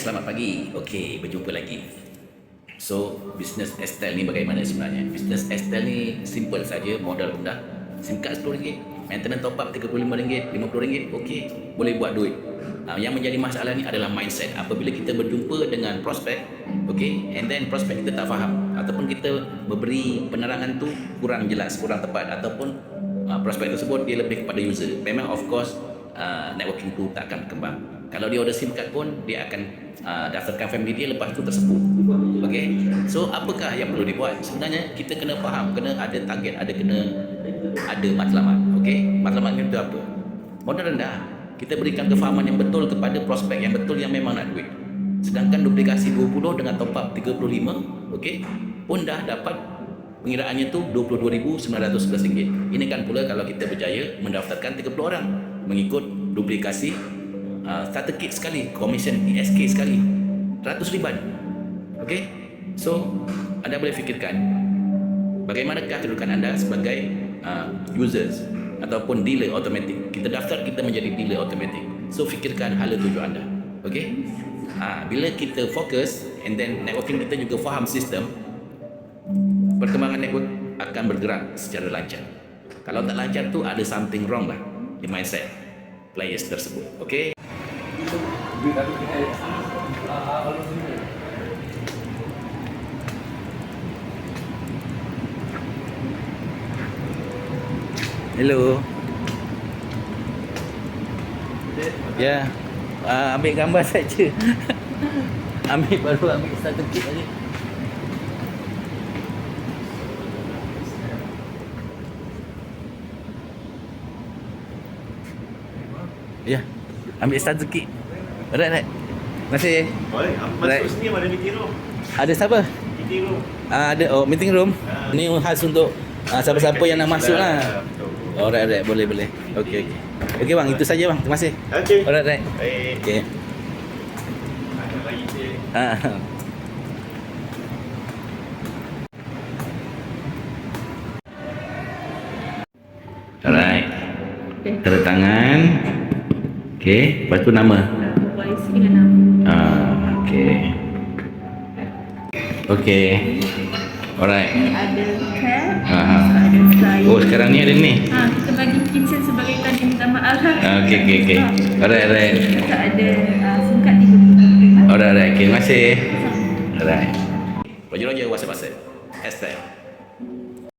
selamat pagi. Okey, berjumpa lagi. So, bisnes Estel ni bagaimana sebenarnya? Bisnes Estel ni simple saja, modal rendah. SIM card RM10, maintenance top up RM35, RM50, okey, boleh buat duit. Yang menjadi masalah ni adalah mindset. Apabila kita berjumpa dengan prospek, okey, and then prospek kita tak faham ataupun kita memberi penerangan tu kurang jelas, kurang tepat ataupun prospek tersebut dia lebih kepada user. Memang of course networking tu tak akan berkembang. Kalau dia order SIM card pun dia akan daftarkan family dia, lepas tu tersepuh. Okey. So apakah yang perlu dibuat? Sebenarnya kita kena faham, kena ada target, ada matlamat. Okey. Matlamat itu apa? Modal rendah. Kita berikan kefahaman yang betul kepada prospek yang betul yang memang nak duit. Sedangkan duplikasi 20 dengan top up 35, okey, pun dah dapat pengiraannya tu RM22,911. Ini kan pula kalau kita berjaya mendaftarkan 30 orang mengikut duplikasi starter kit sekali, commission ESK sekali, RM100,000. Okey. So, anda boleh fikirkan bagaimanakah kedudukan anda sebagai users ataupun dealer automatik. Kita daftar, kita menjadi dealer automatik. So, fikirkan hala tuju anda. Okey. Bila kita fokus and then networking kita juga faham sistem, perkembangan network akan bergerak secara lancar. Kalau tak lancar tu ada something wrong lah di mindset players tersebut. Okey. Hello. Ya. Ambil gambar saja. Baru ambil starter kit tadi. Ya. Ambil starter kit. Alright. Terima kasih. Boleh. Masuk sini ada meeting room. Ada siapa? Meeting room. Ada meeting room. Ni khas untuk siapa-siapa yang nak masuk lah. Alright. Boleh. Okey. Okey bang, itu saja bang. Terima kasih. Okey. Alright. Baik. Okey. Ada lagi je. Alright. Tanda tangan. Okey, lepas tu nama. YC dengan nama. Okey. Okey. Alright. Ada cab, Aha. ada flyer. Oh, sekarang ni ada ni. Kita bagi kitchen sebagai tanda minta maaf lah. Okey. Alright. Kita ada SIM card 30. Alright. Okey, terima kasih. Alright. Roger, WhatsApp. Hashtag.